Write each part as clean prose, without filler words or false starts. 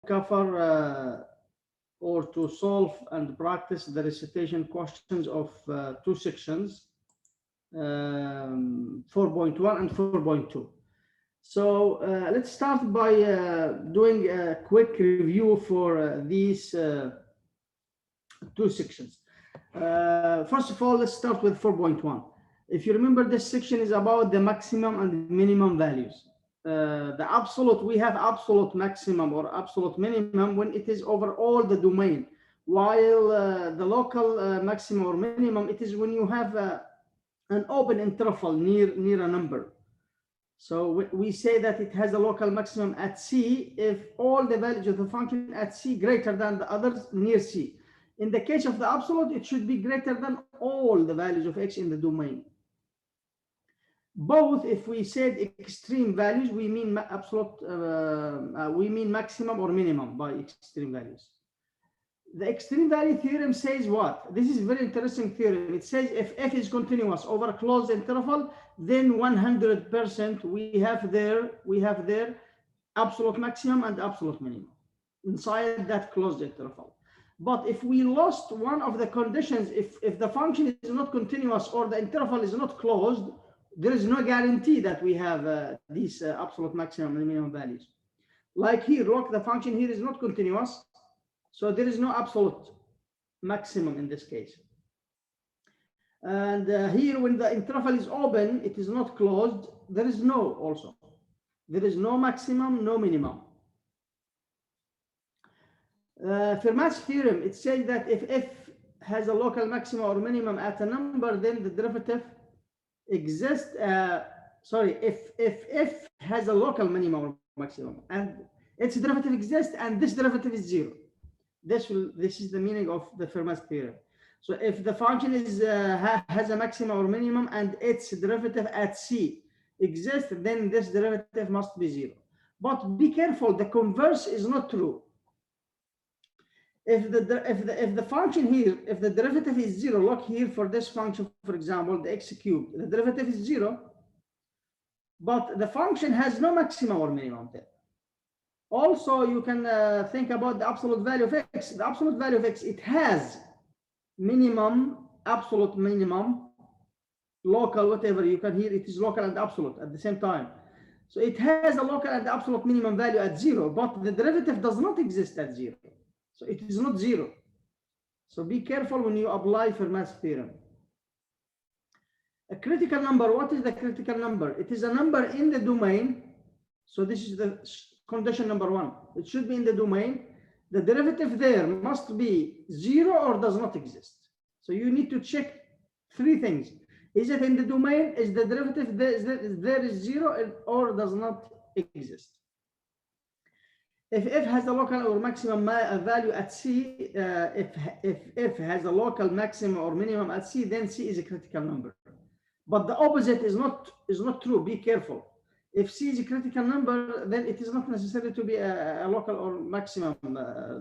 cover or to solve and practice the recitation questions of two sections, 4.1 and 4.2. So let's start by doing a quick review for these two sections. First of all, let's start with 4.1. If you remember, this section is about the maximum and minimum values. The absolute, we have absolute maximum or absolute minimum when it is over all the domain, while the local maximum or minimum, it is when you have an open interval near a number. So we say that it has a local maximum at C if all the values of the function at C greater than the others near C. In the case of the absolute, it should be greater than all the values of X in the domain. Both, if we said extreme values, we mean absolute, we mean maximum or minimum by extreme values. The extreme value theorem says what? This is a very interesting theorem. It says if F is continuous over a closed interval, then 100% we have there absolute maximum and absolute minimum inside that closed interval. But if we lost one of the conditions, if the function is not continuous or the interval is not closed, there is no guarantee that we have these absolute maximum and minimum values. Like here, look, the function here is not continuous, so there is no absolute maximum in this case. And here, when the interval is open, it is not closed, there is no also. There is no maximum, no minimum. Fermat's theorem, it says that if F has a local maximum or minimum at a number, then the derivative exists. If F has a local minimum or maximum and its derivative exists and this derivative is zero. This is the meaning of the Fermat's theorem. So if the function is has a maximum or minimum and its derivative at C exists, then this derivative must be zero. But be careful, the converse is not true. If the function here, if the derivative is zero, look here for this function, for example, the x cubed, the derivative is zero, but the function has no maximum or minimum there. Also, you can think about the absolute value of x. The absolute value of x, it has minimum, absolute minimum, local, whatever you can hear, it is local and absolute at the same time. So it has a local and absolute minimum value at zero, but the derivative does not exist at zero. So it is not zero. So be careful when you apply Fermat's theorem. A critical number, what is the critical number? It is a number in the domain. So this is the condition number one. It should be in the domain. The derivative there must be zero or does not exist. So you need to check three things. Is it in the domain? Is the derivative there is zero or does not exist? If F has a local or maximum value at C, if F has a local maximum or minimum at C, then C is a critical number. But the opposite is not true. Be careful. If C is a critical number, then it is not necessary to be a local or maximum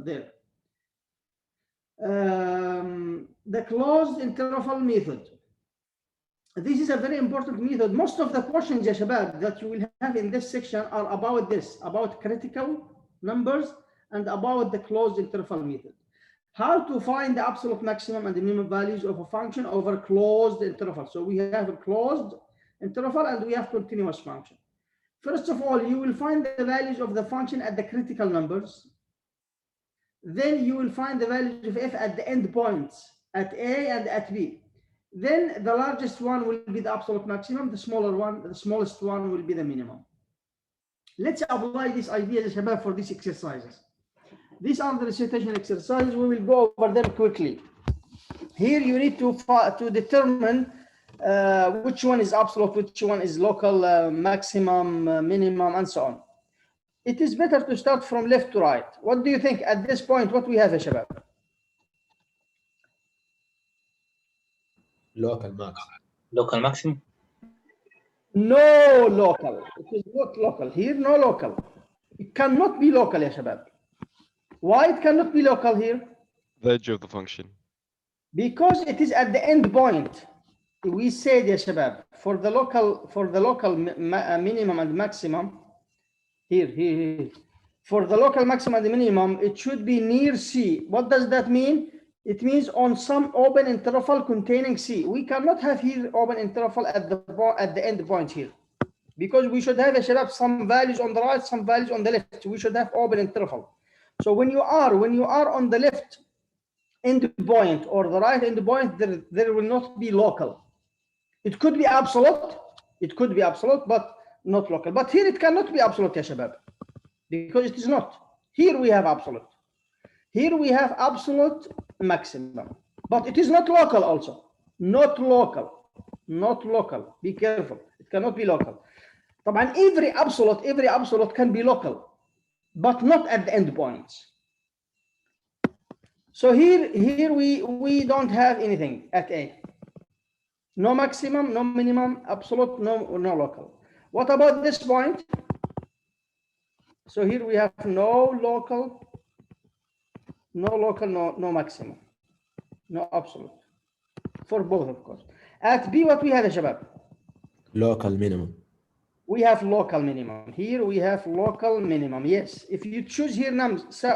there. The closed interval method. This is a very important method. Most of the questions, ya shabab, that you will have in this section are about this, about critical numbers and about the closed interval method. How to find the absolute maximum and the minimum values of a function over closed interval. So we have a closed interval and we have continuous function. First of all, you will find the values of the function at the critical numbers. Then you will find the values of F at the end points, at A and at B. Then the largest one will be the absolute maximum, the smaller one, the smallest one will be the minimum. Let's apply these ideas, shabab, for these exercises. These are the recitation exercises. We will go over them quickly. Here you need to determine which one is absolute, which one is local, maximum, minimum, and so on. It is better to start from left to right. What do you think at this point? What we have, shabab? Local max. Local maximum? No local. It is not local. Here, no local. It cannot be local, ya shabab. Why it cannot be local here? The edge of the function. Because it is at the end point. We said, ya shabab, for the local minimum and maximum, here. for the local maximum and the minimum, it should be near C. What does that mean? It means on some open interval containing C. We cannot have here open interval at the end point here, because we should have some values on the right, some values on the left. We should have open interval. So when you are on the left end point or the right end point, there will not be local. It could be absolute. It could be absolute, but not local. But here it cannot be absolute, ya shabab, because it is not. Here we have absolute. Here we have absolute maximum, but it is not local also. Not local. Not local. Be careful. It cannot be local. طبعا every absolute can be local, but not at the end points. So here we don't have anything at A. No maximum, no minimum, absolute, no local. What about this point? So here we have no local, no maximum, no absolute. For both, of course. At B, what we have, shabab? Local minimum. We have local minimum. Here we have local minimum. Yes. If you choose here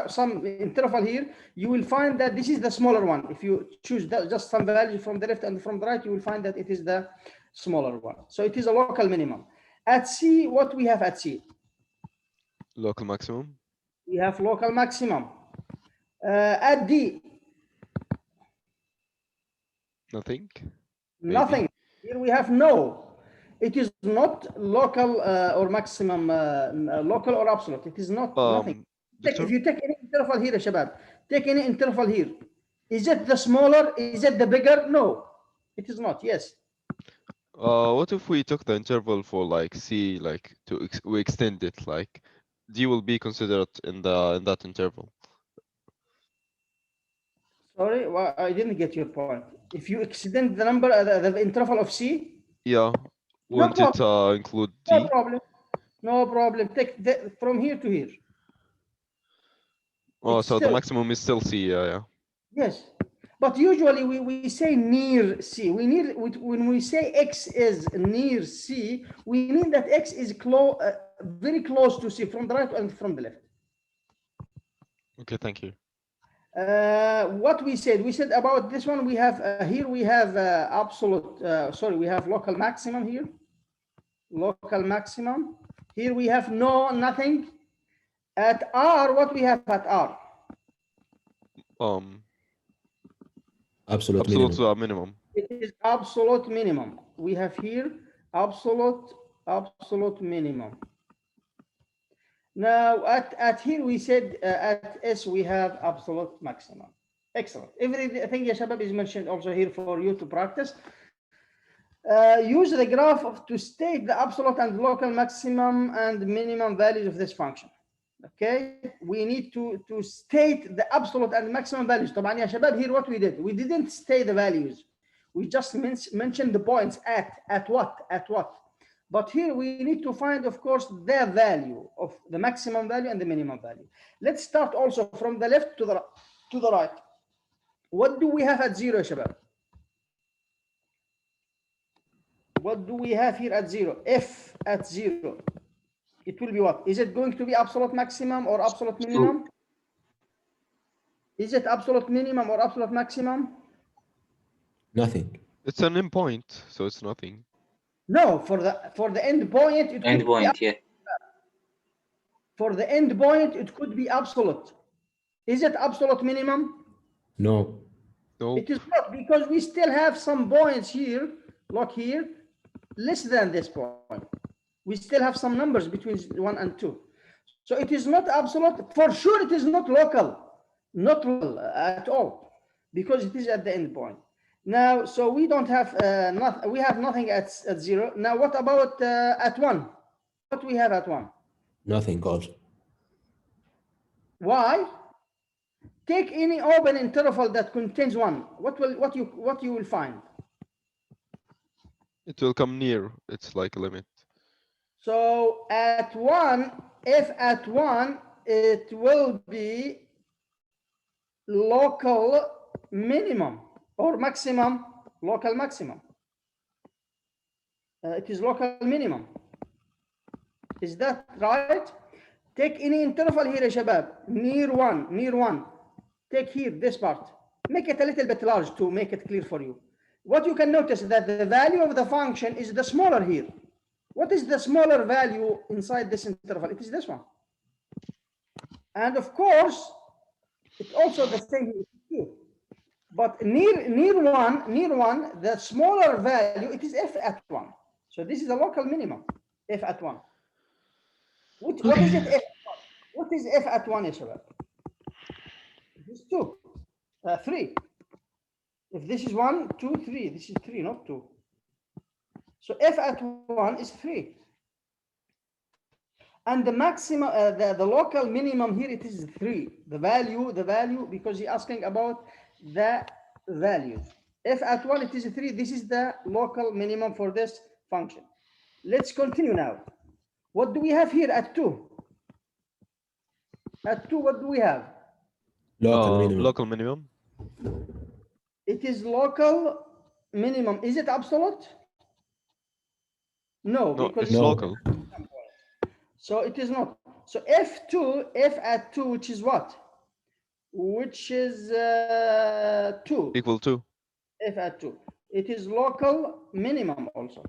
some interval here, you will find that this is the smaller one. If you choose just some value from the left and from the right, you will find that it is the smaller one. So it is a local minimum. At C, what we have at C? Local maximum. We have local maximum. At D? Nothing. Nothing. Maybe. Here we have no. It is not local or maximum, local or absolute. It is not nothing. If you take any interval here, Shabab, take any interval here. Is it the smaller? Is it the bigger? No, it is not. Yes. What if we took the interval for like C, like we extend it, like D will be considered in that interval? Sorry, well, I didn't get your point. If you extend the number, the interval of C. Yeah. Wouldn't it include D? No problem. No problem. Take from here to here. Oh, It's so still, the maximum is still C, yeah. Yes, but usually we say near C. When we say X is near C, we mean that X is very close to C from the right and from the left. Okay, thank you. What we said about this one, we have here we have absolute. Sorry, we have local maximum here. Local maximum. Here we have nothing. At R, what we have at R? Absolute minimum. It is absolute minimum. We have here absolute minimum. Now at here we said at S we have absolute maximum. Excellent. Everything, ya shabab, is mentioned also here for you to practice. Use the graph to state the absolute and local maximum and minimum values of this function. Okay, we need to state the absolute and maximum values. طبعا يا شباب, here what we did, we didn't state the values. We just mentioned the points at what. But here we need to find, of course, the value of the maximum value and the minimum value. Let's start also from the left to the right. What do we have at 0, shabab? What do we have here at 0? F at 0. It will be what? Is it going to be absolute maximum or absolute minimum? Is it absolute minimum or absolute maximum? Nothing. It's an endpoint, so it's nothing. No, for the end point, it could be, yeah. For the end point, it could be absolute. Is it absolute minimum? No. No. It is not, because we still have some points here, like here, less than this point. We still have some numbers between 1 and 2. So it is not absolute. For sure, it is not local. Not local at all, because it is at the end point. Now, so we don't have we have nothing at 0. Now, what about at 1? What we have at 1? Nothing also. Why? Take any open interval that contains 1. What you will find? It will come near. It's like a limit. So at 1, if at 1, it will be local minimum or maximum, local maximum. It is local minimum. Is that right? Take any interval here يا شباب, near one. Take here this part. Make it a little bit large to make it clear for you. What you can notice is that the value of the function is the smaller here. What is the smaller value inside this interval? It is this one. And of course, it's also the same here. But near one, the smaller value, it is f at 1. So this is the local minimum, f at 1. What is it f at 1? What is f at 1, ya shabab? This is 2, 3. If this is 1, 2, 3, this is 3, not 2. So f at 1 is 3. And the maximum, the local minimum here, it is 3. The value, because he's asking about the values. F at 1, it is 3. This is the local minimum for this function. Let's continue now. What do we have here at 2? At 2, what do we have? Local minimum. Local minimum. It is local minimum. Is it absolute? No, because it's local. So it is not. So F2, F at 2, which is what? Which is 2. Equal to. F at 2. It is local minimum also,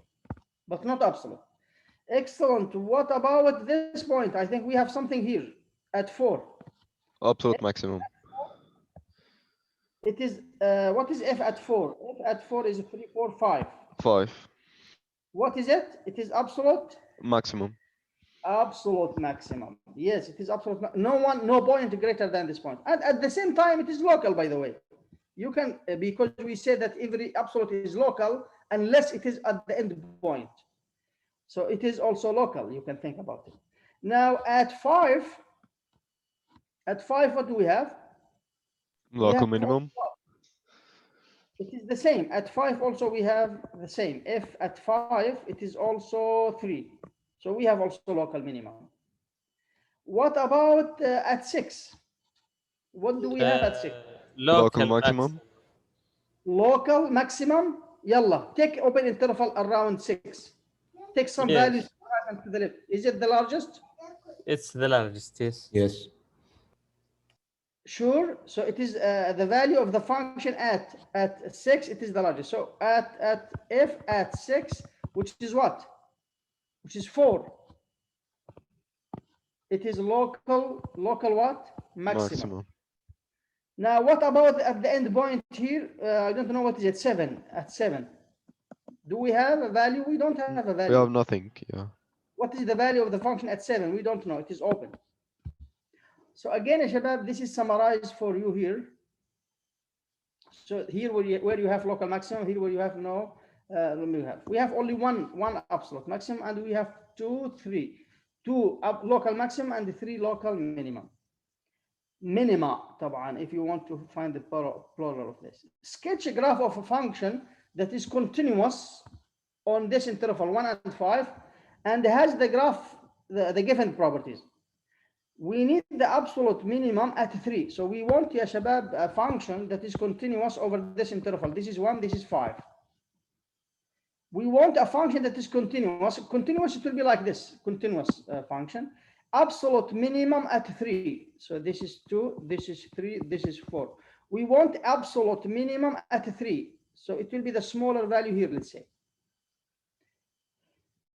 but not absolute. Excellent. What about this point? I think we have something here at 4. Absolute maximum. It is, what is F at 4? F at 4 is 3, 4, 5. 5. What is it? It is absolute? Maximum. Absolute maximum. Yes, it is absolute. No point greater than this point. And at the same time, it is local, by the way. You can, because we say that every absolute is local unless it is at the end point. So it is also local. You can think about it. Now at 5, what do we have? Local minimum. It is the same. At 5 also we have the same. F at 5, it is also 3. So we have also local minimum. What about at 6? What do we have at 6? Local maximum. Local maximum. Yalla, take open interval around 6. Take some values to the right and to the left. Is it the largest? It's the largest, yes. Yes. Sure. So it is the value of the function at 6. It is the largest. So at f at 6, which is what? Which is 4. It is local what? Maximum. Now, what about at the end point here? I don't know what is it. 7. At 7. Do we have a value? We don't have a value. We have nothing. Yeah. What is the value of the function at 7? We don't know. It is open. So again, Shabab, this is summarized for you here. So here where you have local maximum, here where you have no, we have only one absolute maximum, and we have 2 local maximum and 3 local minimum. Minima, طبعا, if you want to find the plural of this. Sketch a graph of a function that is continuous on this interval 1 and 5, and has the graph, the given properties. We need the absolute minimum at 3. So we want, ya shabab, a function that is continuous over this interval. This is 1, this is 5. We want a function that is continuous. Continuous, it will be like this, continuous function. Absolute minimum at 3. So this is 2, this is 3, this is 4. We want absolute minimum at 3. So it will be the smaller value here, let's say.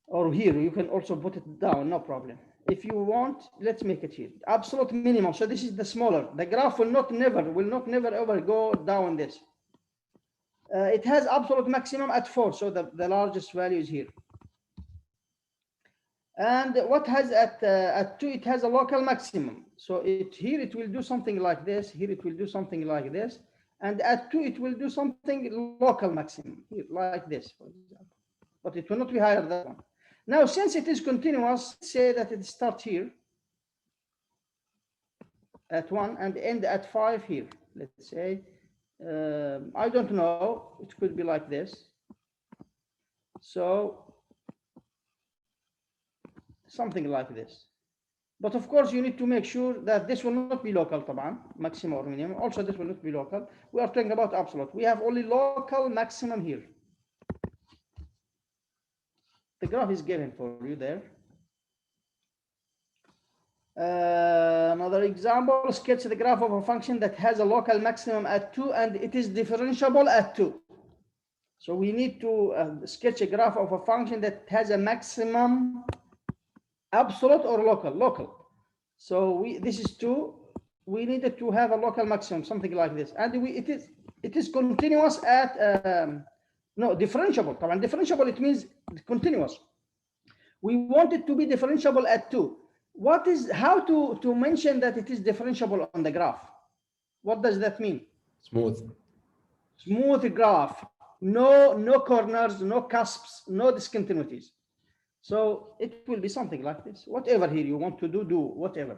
Or here, you can also put it down, no problem. If you want, let's make it here. Absolute minimum. So this is the smaller. The graph will not never ever go down this. It has absolute maximum at 4. So the largest value is here. And what has at 2, it has a local maximum. So here it will do something like this. Here it will do something like this. And at 2, it will do something local maximum, here, like this, for example. But it will not be higher than that one. Now, since it is continuous, say that it starts here at 1 and end at 5 here. Let's say, I don't know, it could be like this. So something like this. But of course, you need to make sure that this will not be local, طبعا, maximum or minimum. Also, this will not be local. We are talking about absolute. We have only local maximum here. The graph is given for you there. Another example, sketch the graph of a function that has a local maximum at 2 and it is differentiable at 2. So we need to sketch a graph of a function that has a maximum absolute or local. So this is 2. We needed to have a local maximum, something like this. And it is continuous at, no, differentiable. Differentiable, it means continuous. We want it to be differentiable at 2. How to mention that it is differentiable on the graph? What does that mean? Smooth. Smooth graph, no corners, no cusps, no discontinuities. So it will be something like this. Whatever here you want to do whatever.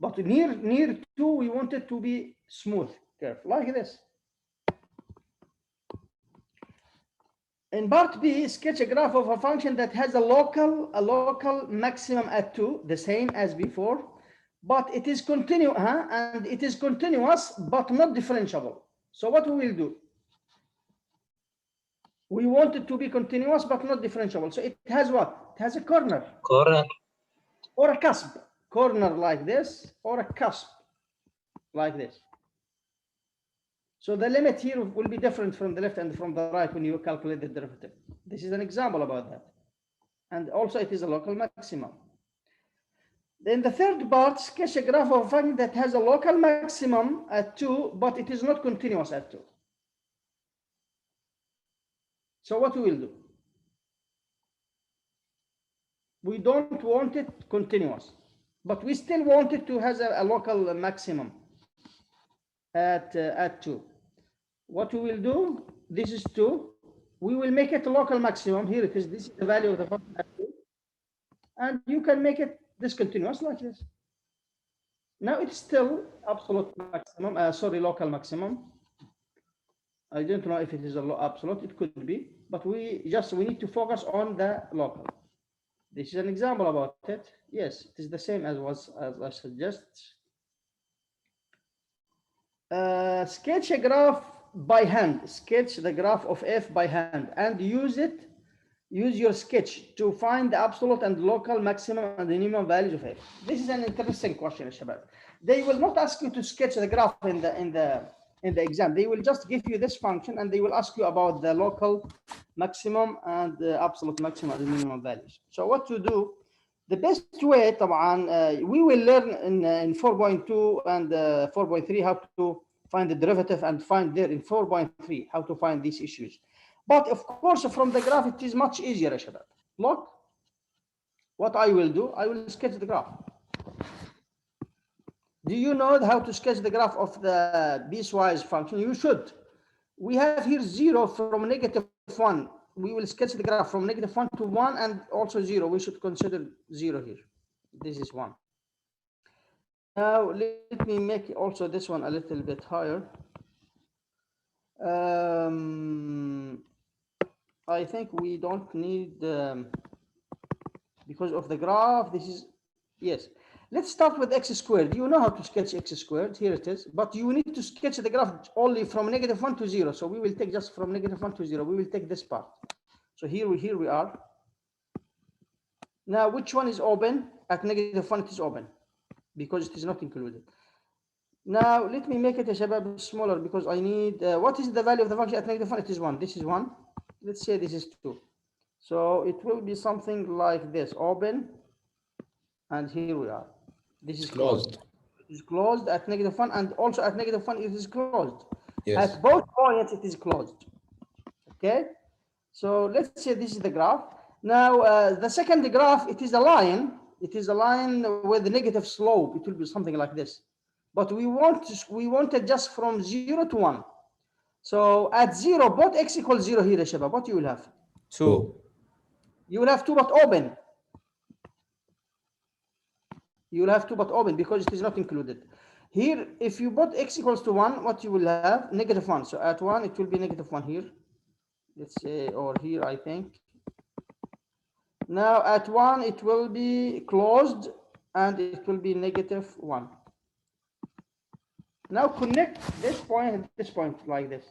But near 2, we want it to be smooth curve, like this. In part B, sketch a graph of a function that has a local maximum at 2, the same as before, but it is continuous, and it is continuous but not differentiable. So what we will do? We want it to be continuous but not differentiable. So it has what? It has a corner. Corner. Or a cusp. Corner like this, or a cusp like this. So the limit here will be different from the left and from the right when you calculate the derivative. This is an example about that. And also it is a local maximum. Then the third part, sketch a graph of a function that has a local maximum at 2, but it is not continuous at 2. So what we will do? We don't want it continuous, but we still want it to have a local maximum at 2. What we will do, this is 2. We will make it a local maximum. Here it is. This is the value of the function at 2. And you can make it discontinuous like this. Now it's still absolute maximum, local maximum. I don't know if it is absolute, it could be, but we need to focus on the local. This is an example about it. Yes, it is the same as I suggest. Sketch a graph by hand. Sketch the graph of f by hand and use your sketch to find the absolute and local maximum and the minimum values of f. This is an interesting question, Shabab. They will not ask you to sketch the graph in the exam. They will just give you this function and they will ask you about the local maximum and the absolute maximum and the minimum values. So what to do? The best way, we will learn in 4.2 and 4.3 how to find the derivative and find there in 4.3 how to find these issues. But of course, from the graph, it is much easier, Shabab. Look, what I will do, I will sketch the graph. Do you know how to sketch the graph of the piecewise function? You should. We have here 0 from -1. We will sketch the graph from -1 to 1 and also 0. We should consider 0 here. This is 1. Now, let me make also this one a little bit higher. I think we don't need, because of the graph, this is, yes. Let's start with x squared. You know how to sketch x squared. Here it is. But you need to sketch the graph only from -1 to 0. So we will take just from -1 to 0. We will take this part. So here we are. Now, which one is open? At -1, it is open because it is not included. Now, let me make it a shabab smaller because I need, what is the value of the function at -1? It is 1. This is 1. Let's say this is 2. So it will be something like this, open. And here we are. This is closed. It is closed at -1 and also at -1 it is closed. Yes. At both points it is closed. Okay. So let's say this is the graph. Now the second graph, it is a line. It is a line with a negative slope. It will be something like this. But we want it just from 0 to 1. So at 0, both x equals 0 here, Shabab. What you will have? 2. You will have 2 but open. You will have 2 but open because it is not included. Here, if you put x equals to 1, what you will have? -1. So at 1, it will be -1 here. Let's say, or here, I think. Now at 1, it will be closed and it will be -1. Now connect this point and this point like this.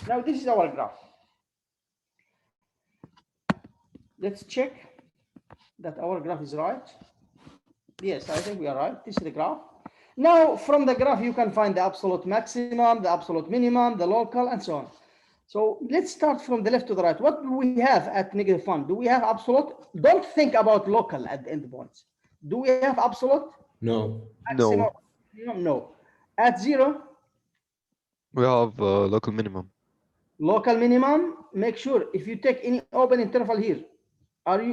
Now this is our graph. Let's check that our graph is right. Yes, I think we are right. This is the graph. Now, from the graph, you can find the absolute maximum, the absolute minimum, the local, and so on. So let's start from the left to the right. What do we have at -1? Do we have absolute? Don't think about local at the endpoints. Do we have absolute? No. Maximum? No. At 0? We have local minimum. Local minimum. Make sure if you take any open interval here,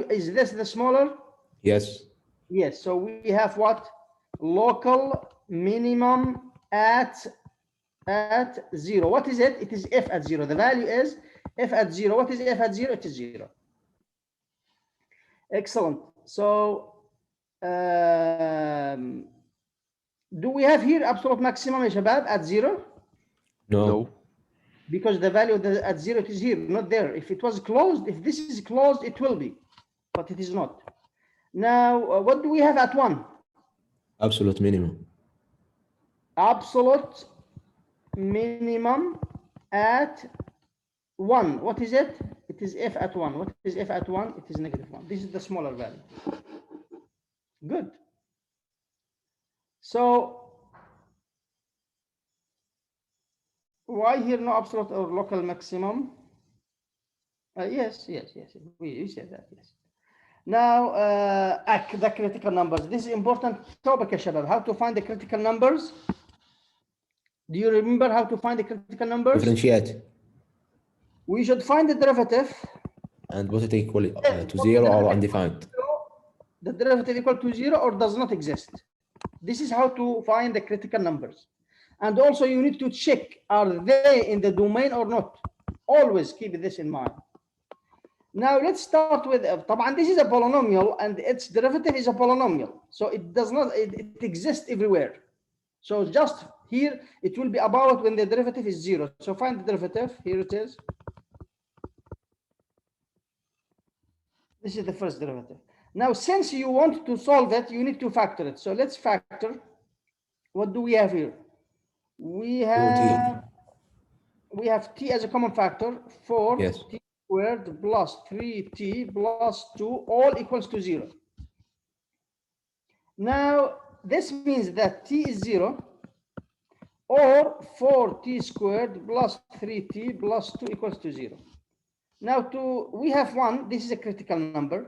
is this the smaller? Yes. Yes. So we have what? Local minimum at 0. What is it? It is f at 0. The value is f at 0. What is f at 0? It is 0. Excellent. So do we have here absolute maximum ya shabab at 0? No. Because the value at 0 it is here, not there. If it was closed, if this is closed, it will be, but it is not. Now, what do we have at 1? Absolute minimum. Absolute minimum at 1. What is it? It is f at 1. What is f at 1? It is -1. This is the smaller value. Good. So why here no absolute or local maximum? Yes. We said that, yes. Now, the critical numbers. This is important topic, ya shabab. How to find the critical numbers? Do you remember how to find the critical numbers? Differentiate. We should find the derivative. And put it equal to 0 or undefined. The derivative equal to 0 or does not exist. This is how to find the critical numbers. And also you need to check, are they in the domain or not? Always keep this in mind. Now let's start with, this is a polynomial and its derivative is a polynomial. So it does not, it exists everywhere. So just here, it will be about when the derivative is 0. So find the derivative, here it is. This is the first derivative. Now, since you want to solve it, you need to factor it. So let's factor. What do we have here? We have t as a common factor, 4 Yes. t squared plus 3t plus 2 all equals to 0. Now, this means that t is 0 or 4t squared plus 3t plus 2 equals to 0. Now, we have 1. This is a critical number.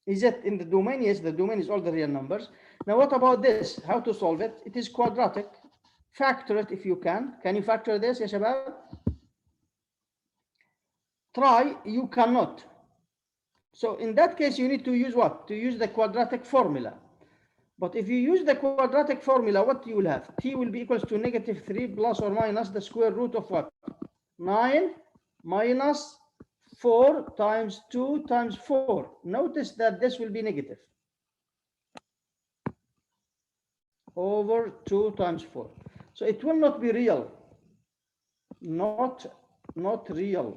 Is it in the domain? Yes, the domain is all the real numbers. Now, what about this? How to solve it? It is quadratic. Factor it if you can. Can you factor this, ya shabab? Try, you cannot. So in that case, you need to use what? To use the quadratic formula. But if you use the quadratic formula, what you will have? T will be equals to -3 plus or minus the square root of what? 9 minus 4 times 2 times 4. Notice that this will be negative. Over 2 times 4. So it will not be real. Not real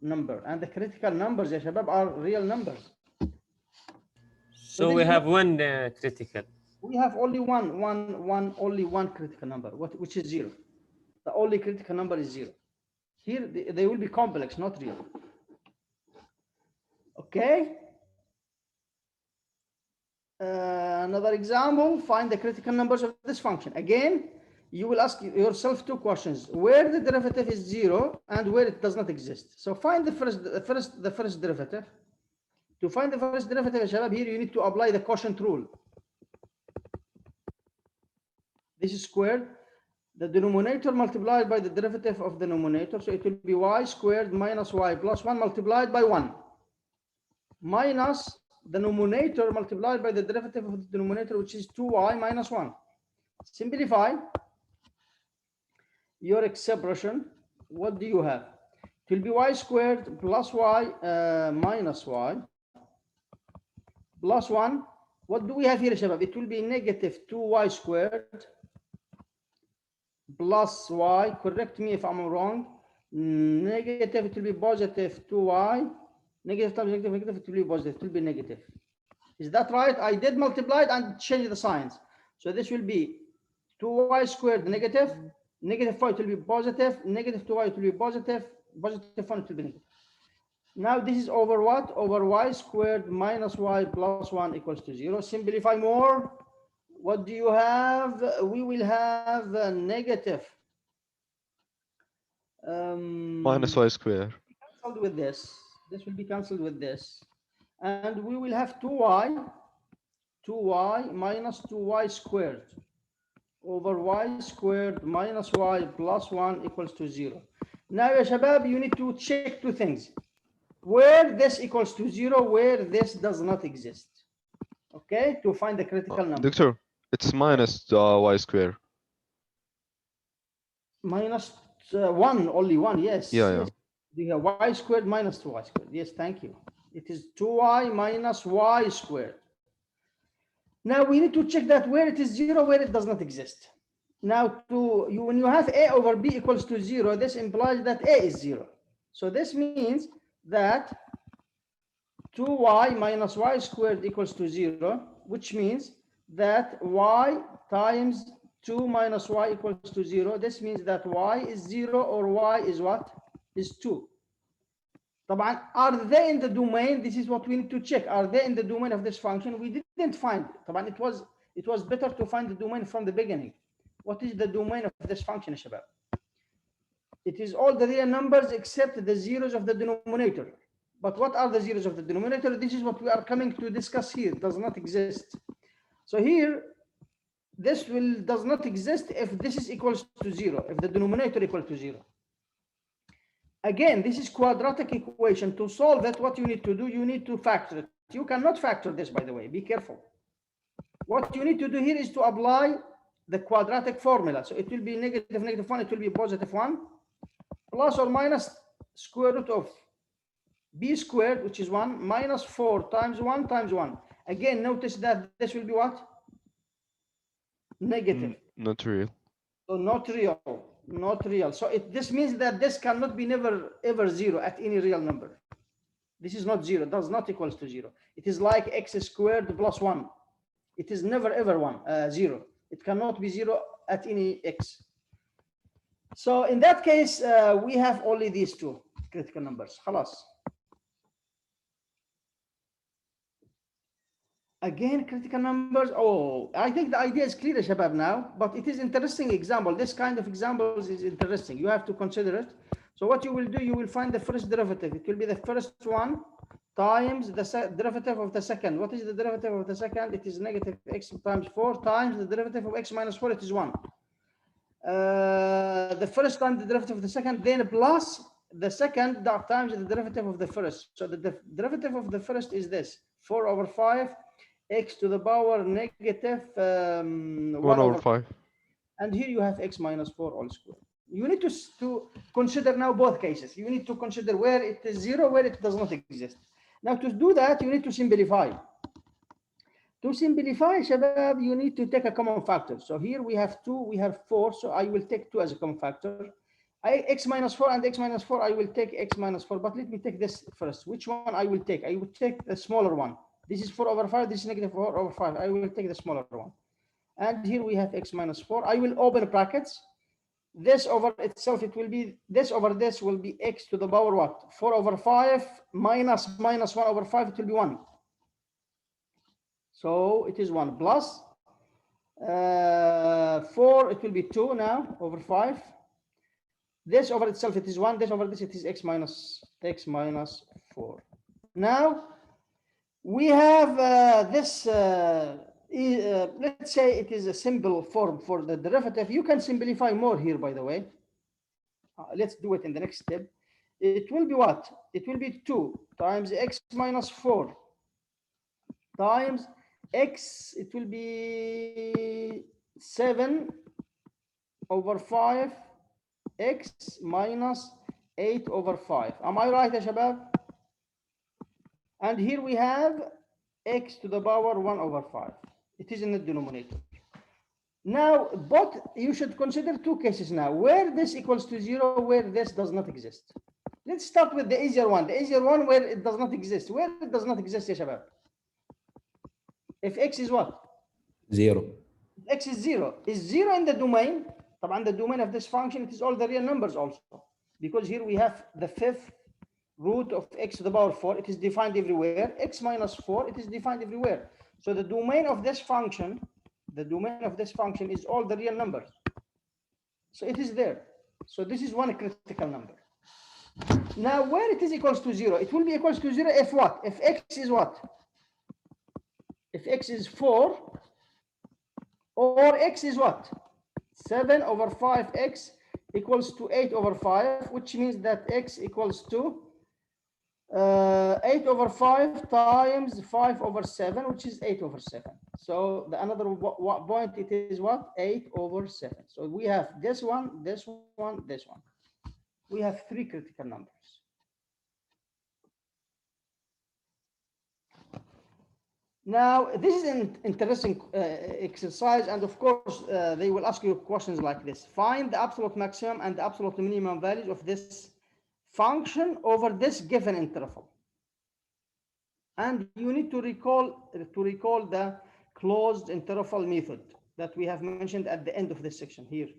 number. And the critical numbers, ya shabab, are real numbers. So we have one critical. We have only only one critical number, which is 0. The only critical number is 0. Here they will be complex, not real. Okay. Another example, find the critical numbers of this function. Again, you will ask yourself 2 questions: where the derivative is 0 and where it does not exist. So find the first derivative. To find the first derivative, shabab, here you need to apply the quotient rule. This is squared. The denominator multiplied by the derivative of the numerator. So it will be y squared minus y plus 1 multiplied by 1. Minus the numerator multiplied by the derivative of the denominator, which is 2y minus 1. Simplify your expression. What do you have? It will be y squared plus y minus y plus 1. What do we have here, shabab? It will be negative 2y squared plus y. Correct me if I'm wrong. Negative, it will be positive 2y. Negative times negative, it will be positive. It will be negative. Is that right? I did multiply it and change the signs. So this will be 2y squared negative. Negative 5 will be positive. Negative 2y will be positive. Positive 1 will be negative. Now this is over what? Over y squared minus y plus 1 equals to 0. Simplify more. What do you have? We will have a negative. Minus y square. Cancelled with this. This will be cancelled with this. And we will have 2y minus 2y squared over y squared minus y plus 1 equals to 0. Now, ya shabab, you need to check two things. Where this equals to 0, where this does not exist. Okay, to find the critical number. Doctor, it's minus y square. Minus 1, only 1, yes. Yeah, yes. You have y squared minus 2y squared. Yes, thank you. It is 2y minus y squared. Now we need to check that where it is 0, where it does not exist. Now when you have a over b equals to 0, this implies that a is 0. So this means that 2y minus y squared equals to 0, which means that y times 2 minus y equals to 0. This means that y is 0 or y is what? Is 2. طبعا, are they in the domain? This is what we need to check. Are they in the domain of this function? We didn't find. طبعا, it was better to find the domain from the beginning. What is the domain of this function, Shabab? It is all the real numbers except the zeros of the denominator. But what are the zeros of the denominator? This is what we are coming to discuss here. It does not exist. So here, this does not exist if this is equals to 0, if the denominator equal to 0. Again, this is quadratic equation. To solve it, what you need to do, you need to factor it. You cannot factor this, by the way. Be careful. What you need to do here is to apply the quadratic formula. So it will be negative 1, it will be positive 1, plus or minus square root of b squared, which is 1, minus 4 times 1 times 1. Again, notice that this will be what? Negative. Not real. So not real. Not real. So this means that this cannot be never ever 0 at any real number. This is not 0. It does not equals to 0. It is like x squared plus 1. It is never ever 0. It cannot be 0 at any x. So in that case, we have only these two critical numbers. خلاص. Again, critical numbers. Oh, I think the idea is clear, Shabab, now, but it is interesting example. This kind of examples is interesting. You have to consider it. So what you will do, you will find the first derivative. It will be the first one times the derivative of the second. What is the derivative of the second? It is negative x times 4 times the derivative of x minus 4. It is 1. The first time the derivative of the second, then plus the second times the derivative of the first. So the derivative of the first is this: 4 over 5 x to the power negative 1 over 5. And here you have x minus 4 all squared. You need to consider now both cases. You need to consider where it is 0, where it does not exist. Now to do that, you need to simplify. To simplify, Shabab, you need to take a common factor. So here we have 2, we have 4. So I will take 2 as a common factor. X minus 4 and x minus 4, I will take x minus 4. But let me take this first. Which one I will take? I will take the smaller one. This is 4 over 5. This is negative 4 over 5. I will take the smaller one. And here we have x minus 4. I will open brackets. This over itself, it will be, this over this will be x to the power what? 4 over 5 minus 1 over 5, it will be 1. So it is 1 plus 4, it will be 2 now over 5. This over itself, it is 1. This over this, it is x minus 4. Now, we have this, let's say it is a simple form for the derivative. You can simplify more here, by the way. Let's do it in the next step. It will be what? It will be 2 times x minus 4 times x, it will be 7 over 5 x minus 8 over 5. Am I right, ya Shabab? And here we have x to the power 1 over 5. It is in the denominator. Now, but you should consider two cases now, where this equals to 0, where this does not exist. Let's start with the easier one. The easier one where it does not exist. Where it does not exist, ya Shabab? If x is what? 0. X is 0. Is 0 in the domain? طبعا the domain of this function, it is all the real numbers also. Because here we have the fifth, root of x to the power 4, it is defined everywhere. X minus 4, it is defined everywhere. So the domain of this function, is all the real numbers. So it is there. So this is one critical number. Now where it is equals to 0, it will be equals to 0 if what? If x is what? If x is 4, or x is what? 7 over 5x equals to 8 over 5, which means that x equals to 8 over 5 times 5 over 7, which is 8 over 7. So the another point, it is what? 8 over 7. So we have this one, this one, this one. We have three critical numbers. Now, this is an interesting exercise, and of course, they will ask you questions like this. Find the absolute maximum and the absolute minimum values of this function over this given interval. And you need to recall the closed interval method that we have mentioned at the end of this section here.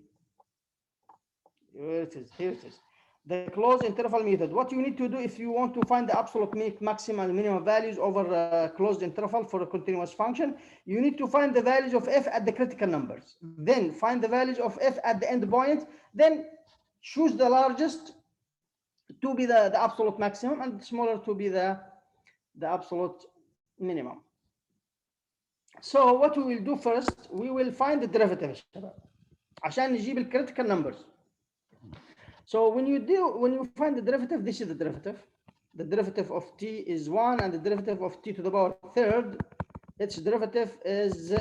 Here it is. The closed interval method. What you need to do if you want to find the absolute maximum and minimum values over a closed interval for a continuous function, you need to find the values of f at the critical numbers. Then find the values of f at the end point. Then choose the largest to be the absolute maximum and the smaller to be the absolute minimum. So what we will do first, we will find the derivative عشان نجيب الcritical numbers. So when you find the derivative, this is the derivative. The derivative of t is 1, and the derivative of t to the power third, its derivative is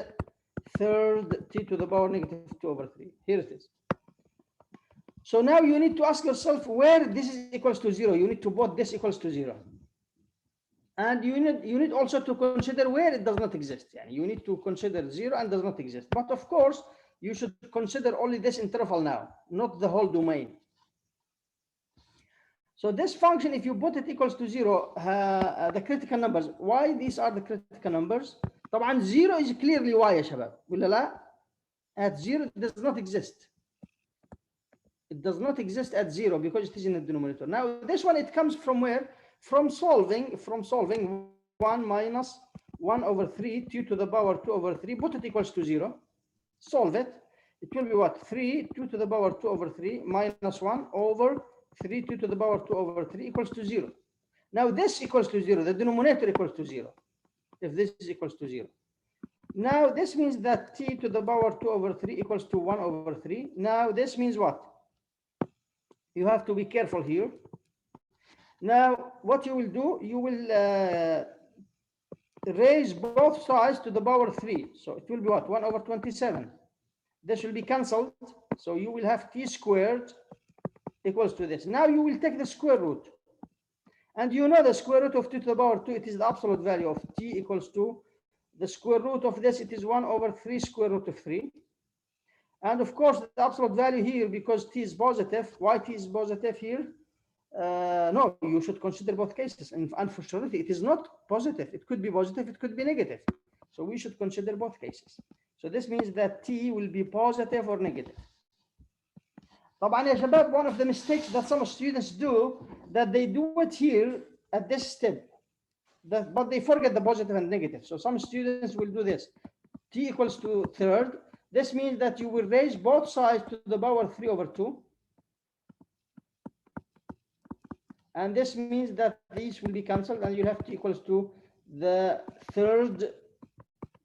third t to the power negative 2 over 3. Here it is. So now you need to ask yourself where this is equals to 0. You need to put this equals to 0. And you need also to consider where it does not exist. Yani you need to consider 0 and does not exist. But of course, you should consider only this interval now, not the whole domain. So this function, if you put it equals to 0, the critical numbers, why these are the critical numbers? طبعا 0 is clearly y يا شباب ولا لا؟ At 0 it does not exist. It does not exist at 0 because it is in the denominator. Now this one, it comes from where? From solving 1 minus 1 over 3 t to the power 2 over 3, put it equals to 0. Solve it. It will be what? 3 2 to the power 2 over 3 minus 1 over 3 2 to the power 2 over 3 equals to 0. Now this equals to 0. The denominator equals to 0. If this is equals to 0. Now this means that t to the power 2 over 3 equals to 1 over 3. Now this means what? You have to be careful here. Now what you will do, you will raise both sides to the power 3. So it will be what? 1 over 27. This will be cancelled. So you will have t squared equals to this. Now you will take the square root. And you know the square root of t to the power 2, it is the absolute value of t equals to the square root of this, it is 1 over 3 square root of 3. And of course, the absolute value here, because t is positive, why t is positive here? No, you should consider both cases. And unfortunately, it is not positive. It could be positive, it could be negative. So we should consider both cases. So this means that t will be positive or negative. طبعا يا شباب, one of the mistakes that some students do, that they do it here at this step, but they forget the positive and negative. So some students will do this. T equals to third. This means that you will raise both sides to the power 3 over 2. And this means that these will be cancelled and you have t equals to the third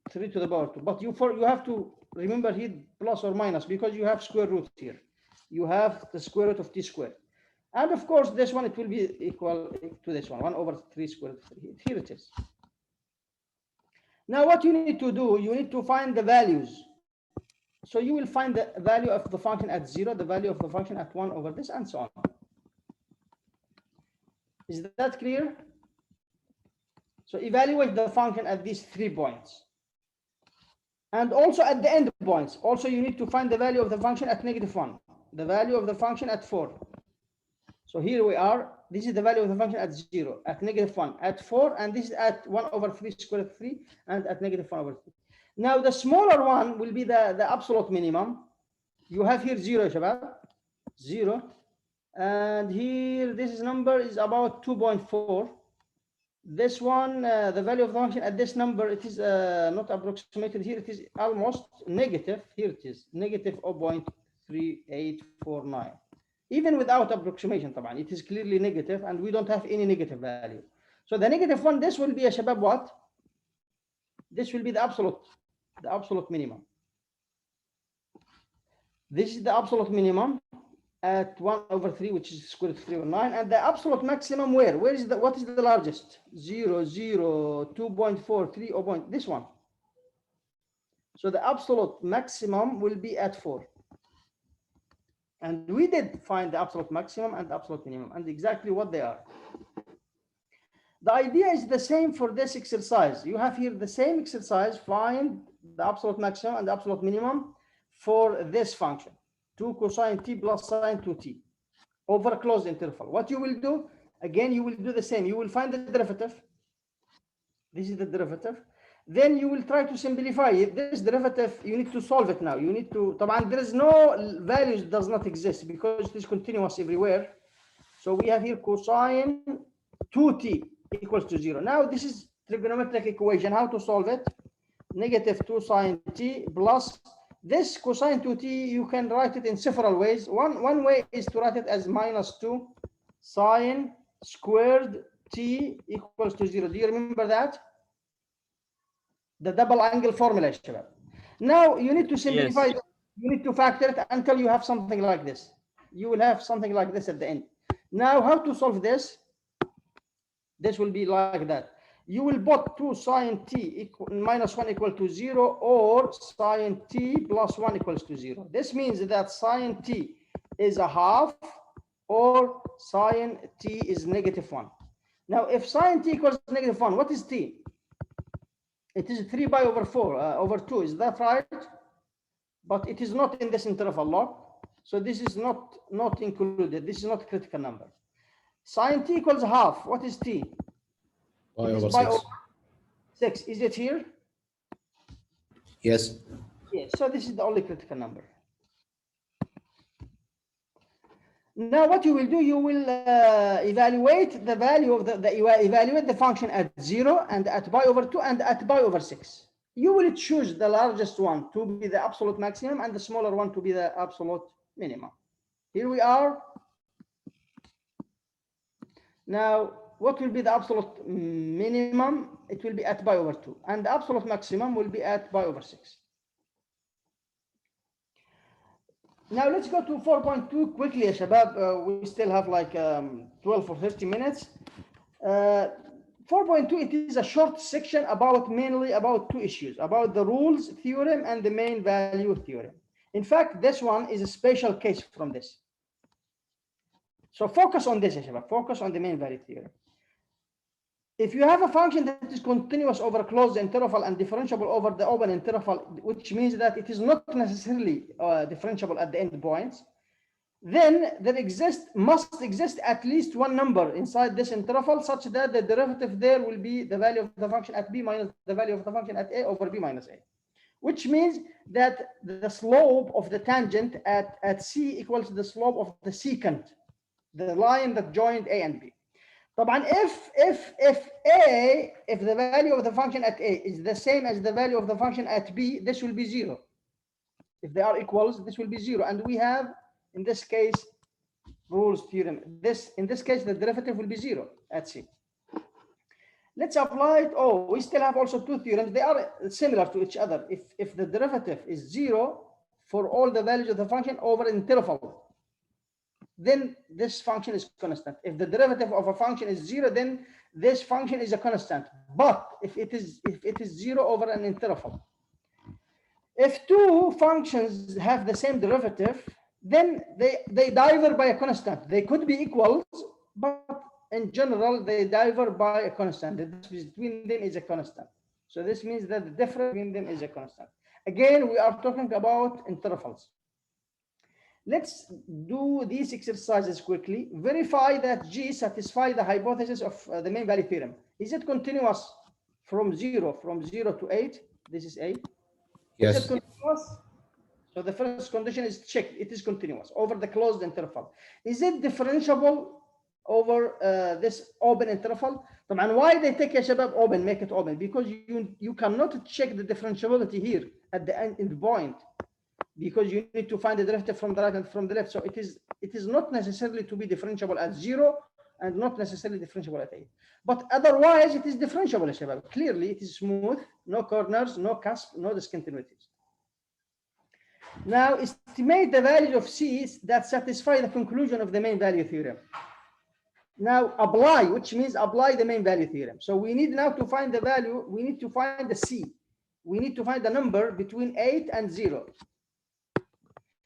3 to the power 2. But you have to remember here plus or minus because you have square root here. You have the square root of t squared. And of course, this one, it will be equal to this one, 1 over 3 square root of 3. Here it is. Now what you need to do, you need to find the values. So you will find the value of the function at 0, the value of the function at 1 over this, and so on. Is that clear? So evaluate the function at these 3 points. And also at the end points. Also, you need to find the value of the function at -1, the value of the function at 4. So here we are. This is the value of the function at 0, at -1, at 4, and this is at 1 over 3 square root of 3, and at -1 over 3. Now the smaller one will be the absolute minimum. You have here 0, shabab, 0. And here, this number is about 2.4. This one, the value of the function at this number, it is not approximated. Here it is almost negative. Here it is negative 0.3849. Even without approximation, طبعا, it is clearly negative, and we don't have any negative value. So the negative one, this will be a shabab what? This will be the absolute minimum. This is the absolute minimum at 1/3, which is square root of 309, and the absolute maximum where? Where is the, what is the largest? 0, 0, 2.4, 3, 0. This one. So the absolute maximum will be at 4. And we did find the absolute maximum and the absolute minimum, and exactly what they are. The idea is the same for this exercise. You have here the same exercise, find the absolute maximum and the absolute minimum for this function, 2 cosine t plus sine 2t over a closed interval. What you will do, again, you will do the same. You will find the derivative. This is the derivative. Then you will try to simplify it. This derivative, you need to solve it now. You need to, there is no values, does not exist because it is continuous everywhere. So we have here cosine 2t equals to 0. Now this is trigonometric equation. How to solve it? Negative 2 sine t plus this cosine 2t, you can write it in several ways. One way is to write it as minus 2 sine squared t equals to 0. Do you remember that? The double angle formula. Now you need to simplify. Yes. You need to factor it until you have something like this. You will have something like this at the end. Now how to solve this? This will be like that. You will put 2 sine t minus 1 equal to 0 or sine t plus 1 equals to 0. This means that sine t is a half or sine t is negative 1. Now if sine t equals negative 1, what is t? It is 3 pi over 4 over 2. Is that right? But it is not in this interval log. So this is not included. This is not a critical number. Sine t equals half. What is t? Pi over 6. 6. Is it here? Yes. Yes. So this is the only critical number. Now what you will do, you will evaluate the value of evaluate the function at 0 and at pi over 2 and at pi over 6. You will choose the largest one to be the absolute maximum and the smaller one to be the absolute minimum. Here we are. Now, what will be the absolute minimum? It will be at pi over 2, and the absolute maximum will be at pi over 6. Now let's go to 4.2 quickly, Shabab. We still have like 12 or 30 minutes. 4.2, it is a short section mainly about two issues, about the rules theorem and the main value theorem. In fact, this one is a special case from this. So focus on this, Shabab. Focus on the main value theorem. If you have a function that is continuous over a closed interval and differentiable over the open interval, which means that it is not necessarily differentiable at the end points, then there must exist at least one number inside this interval such that the derivative there will be the value of the function at b minus the value of the function at a over b minus a, which means that the slope of the tangent at c equals the slope of the secant, the line that joined a and b. طبعا if the value of the function at a is the same as the value of the function at b, this will be 0. If they are equals, this will be 0. And we have, in this case, rules theorem. In this case, the derivative will be 0 at c. Let's apply it. Oh, we still have also two theorems. They are similar to each other. If the derivative is 0 for all the values of the function over an interval, then this function is constant. If the derivative of a function is 0, then this function is a constant. But if it is 0 over an interval, if two functions have the same derivative, then they differ by a constant. They could be equals, but in general they differ by a constant. The difference between them is a constant. So this means that the difference between them is a constant. Again, we are talking about intervals. Let's do these exercises quickly. Verify that G satisfies the hypothesis of the main value theorem. Is it continuous from 0 to 8? This is 8. Yes. Is it continuous? So the first condition is checked. It is continuous over the closed interval. Is it differentiable over this open interval? طبعا why they take يا شباب open, make it open? Because you cannot check the differentiability here at the end point, because you need to find the derivative from the right and from the left. So it is not necessarily to be differentiable at 0 and not necessarily differentiable at 8. But otherwise it is differentiable يا شباب. Clearly it is smooth, no corners, no cusp, no discontinuities. Now estimate the values of C's that satisfy the conclusion of the main value theorem. Now apply, which means apply the main value theorem. So we need now to find the value, we need to find the C. We need to find the number between 8 and 0,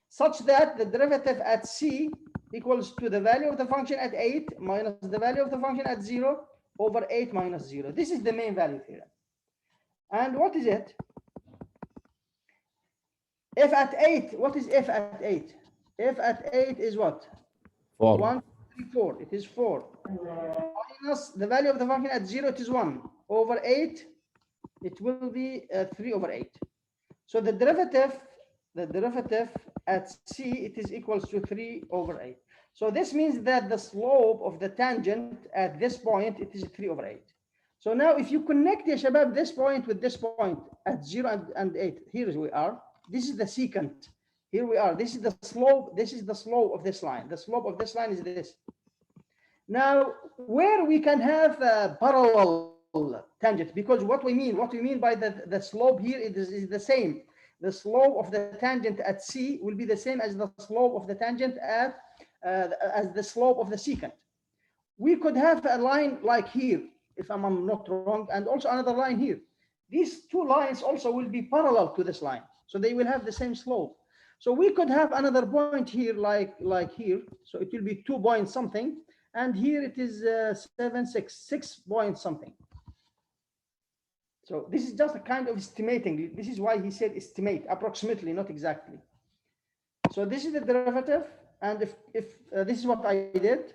such that the derivative at C equals to the value of the function at 8 minus the value of the function at 0 over 8 minus 0. This is the main value theorem. And what is it? F at 8, what is F at 8? F at 8 is what? 4. 1, 3, 4. It is 4. Minus the value of the function at 0, it is 1. Over 8, it will be 3 over 8. So the derivative at C, it is equals to 3 over 8. So this means that the slope of the tangent at this point, it is 3 over 8. So now if you connect ya shabab, this point with this point at 0 and 8, here we are. This is the secant. Here we are. This is the slope. This is the slope of this line. The slope of this line is this. Now, where we can have a parallel tangent, because what we mean by the slope here is the same. The slope of the tangent at C will be the same as the slope of the tangent at as the slope of the secant. We could have a line like here, if I'm not wrong, and also another line here. These two lines also will be parallel to this line. So they will have the same slope. So we could have another point here, like here. So it will be 2 point something. And here it is 6 point something. So this is just a kind of estimating. This is why he said estimate, approximately, not exactly. So this is the derivative. And if this is what I did.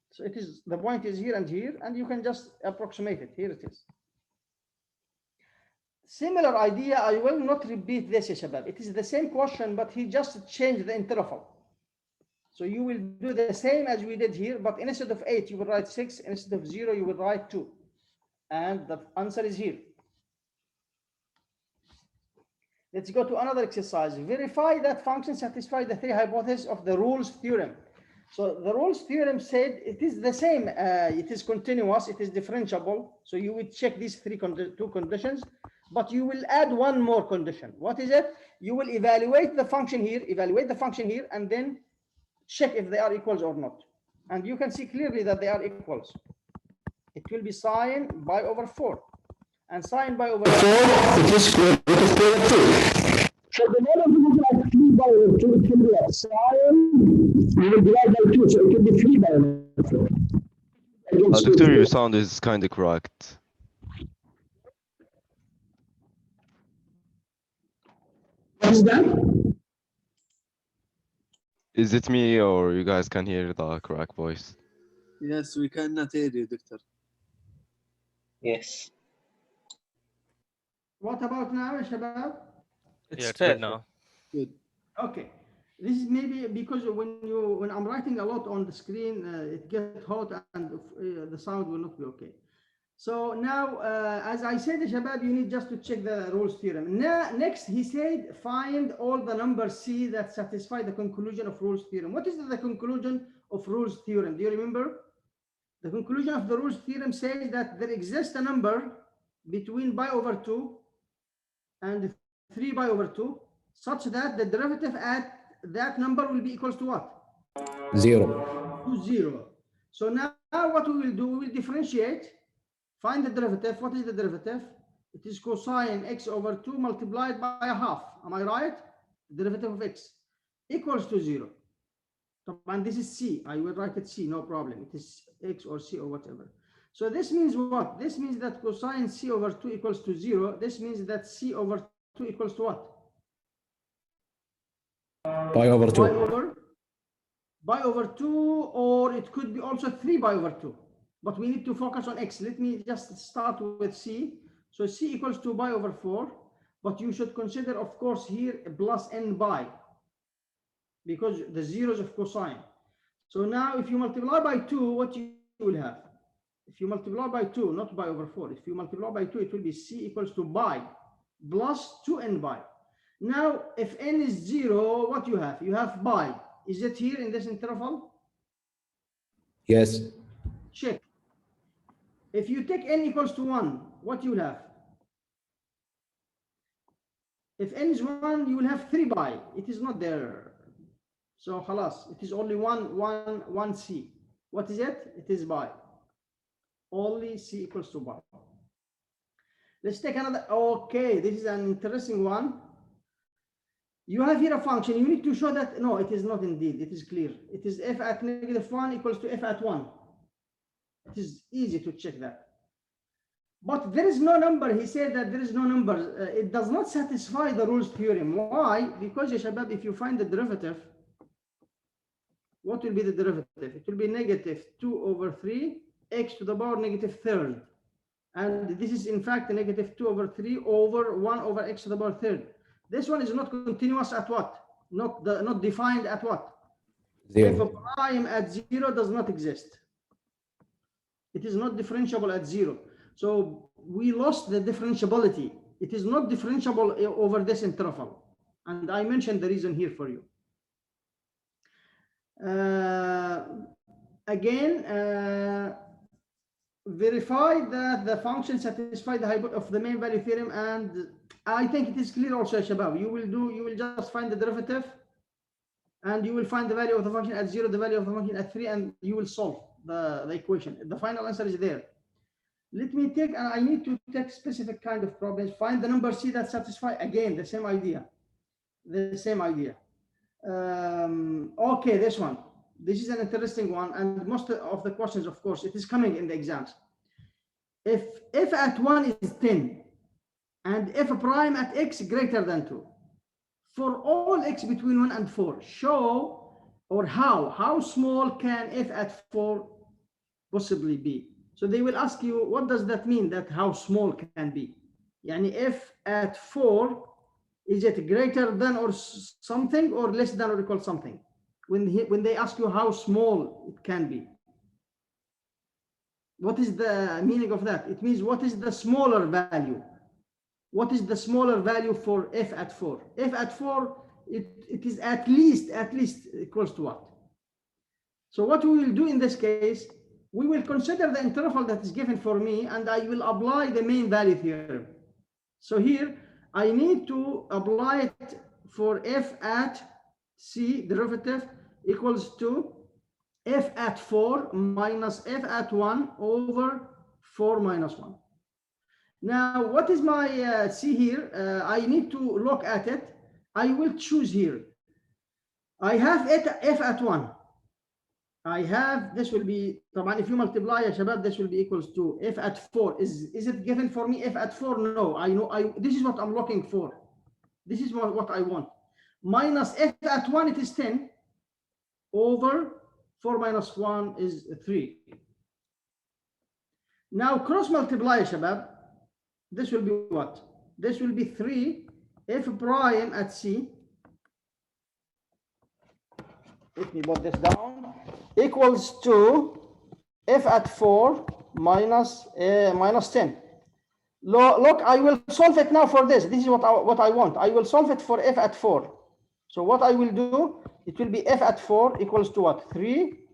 So it is, the point is here and here, and you can just approximate it. Here it is. Similar idea, I will not repeat this, ya shabab. It is the same question, but he just changed the interval. So you will do the same as we did here, but instead of 8, you will write 6. Instead of 0, you will write 2. And the answer is here. Let's go to another exercise. Verify that functions satisfy the 3 hypotheses of the rules theorem. So the rules theorem said it is the same. It is continuous. It is differentiable. So you would check these two conditions. But you will add one more condition. What is it? You will evaluate the function here, and then check if they are equals or not. And you can see clearly that they are equals. It will be sine by over 4. And sine by over 4, it is square root of 2. So the value of it is like 3 by over 2, it will be like sine, we will divide by 2, so it will be 3 by over 4. Doctor, your sound is kind of correct. What is that? Is it me or you guys can hear the correct voice? Yes, we cannot hear you, Doctor. Yes. What about now, Shabab? It's fair now. Good. Okay. This is maybe because when I'm writing a lot on the screen, it gets hot and the sound will not be okay. So now, as I said, Shabab, you need just to check the rules theorem. Now, next, he said, find all the numbers C that satisfy the conclusion of rules theorem. What is the conclusion of rules theorem? Do you remember? The conclusion of the rules theorem says that there exists a number between pi over 2 and 3 pi over 2, such that the derivative at that number will be equals to what? 0. To 0. So now what we will do, we will differentiate. Find the derivative. What is the derivative? It is cosine x over 2 multiplied by a half. Am I right? Derivative of x equals to 0. And this is C. I will write it C, no problem. It is x or C or whatever. So this means what? This means that cosine C over 2 equals to 0. This means that C over 2 equals to what? Pi over 2. Pi over 2, or it could be also 3 pi over 2. But we need to focus on x. Let me just start with C. So C equals to pi over 4. But you should consider, of course, here plus n by, because the zeros of cosine. So now if you multiply by 2, what you will have? If you multiply by 2, not by over 4, if you multiply by 2, it will be c equals to by plus 2n by. Now, if n is 0, what you have? You have by. Is it here in this interval? Yes. Check. If you take n equals to 1, what you will have? If n is 1, you will have 3 by. It is not there. So, khalas, it is only 1 c. What is it? It is by. Only c equals to by. Let's take another. Okay, this is an interesting one. You have here a function. You need to show that, no, it is not indeed. It is clear. It is f at -1 equals to f at 1. It is easy to check that. But there is no number. He said that there is no number. It does not satisfy the rules theorem. Why? Because, ya shabab, if you find the derivative, what will be the derivative? It will be -2/3 x to the power -3rd. And this is in fact -2/3 over 1 over x to the power 3rd. This one is not continuous at what? Not defined at what? 0. If a prime at 0 does not exist. It is not differentiable at 0. So we lost the differentiability. It is not differentiable over this interval. And I mentioned the reason here for you. Verify that the function satisfies the hypothesis of the main value theorem, and I think it is clear also, Shabab. You will just find the derivative, and you will find the value of the function at 0, the value of the function at 3, and you will solve the equation. The final answer is there. Let me take, and I need to take specific kind of problems. Find the number c that satisfy, again, the same idea. The same idea. Okay, this one. This is an interesting one, and most of the questions, of course, it is coming in the exams. If f at 1 is 10, and f prime at x greater than 2, for all x between 1 and 4, show, or how small can f at 4 possibly be? So they will ask you, what does that mean, that how small can be? Yani f at 4, is it greater than or something, or less than or equal something? When they ask you how small it can be. What is the meaning of that? It means what is the smaller value? What is the smaller value for f at 4? F at 4, it is at least equals to what? So what we will do in this case, we will consider the interval that is given for me, and I will apply the main value theorem. So here, I need to apply it for f at c derivative equals to f at 4 minus f at 1 over 4 minus 1. Now, what is my c here? I need to look at it. I will choose here. I have f at 1. I have, this will be, if you multiply, Shabab, this will be equals to f at 4. Is it given for me f at 4? No, I know, this is what I'm looking for. This is what I want. Minus f at 1, it is 10, over 4 minus 1 is 3. Now, cross multiply, Shabab. This will be what? This will be 3 f prime at c. Let me put this down. Equals to f at 4 minus 10. Look, I will solve it now for this. This is what I want. I will solve it for f at 4. So what I will do, it will be f at 4 equals to what? 3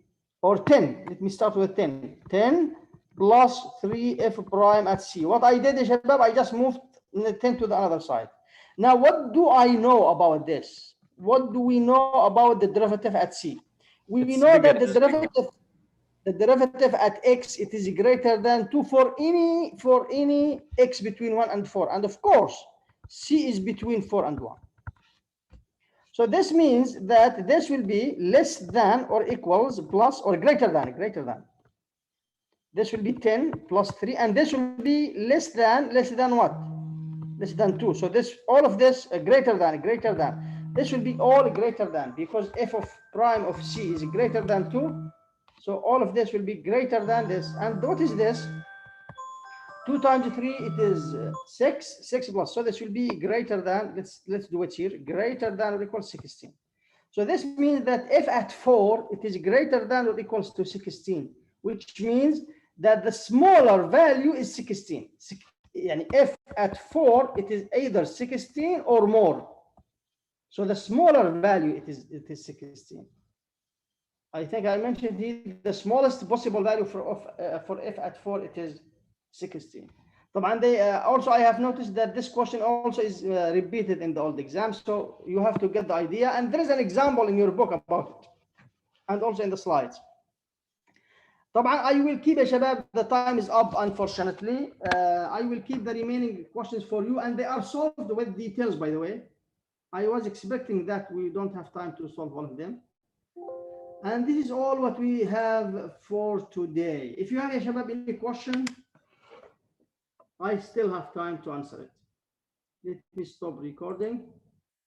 or 10. Let me start with 10. 10 plus 3 f prime at c. What I did is, I just moved 10 to the other side. Now, what do I know about this? What do we know about the derivative at c? We know that the derivative at x, it is greater than 2 for any x between 1 and 4. And of course, c is between 4 and 1. So this means that this will be less than or equals plus or greater than. This will be 10 plus 3, and this will be less than what? Less than 2. So this, all of this greater than. This will be all greater than, because f of prime of c is greater than 2. So all of this will be greater than this. And what is this? 2 times 3, it is 6. 6 plus. So this will be greater than, let's do it here, greater than or equal 16. So this means that if at 4, it is greater than or equals to 16, which means that the smaller value is 16. And if at 4, it is either 16 or more. So the smaller value, it is 16. I think I mentioned here the smallest possible value for f at 4, it is 16. And they also, I have noticed that this question also is repeated in the old exams, so you have to get the idea. And there is an example in your book about it, and also in the slides. I will keep, shabab, the time is up, unfortunately. I will keep the remaining questions for you, and they are solved with details, by the way. I was expecting that we don't have time to solve all of them. And this is all what we have for today. If you have, shabab, any question, I still have time to answer it. Let me stop recording.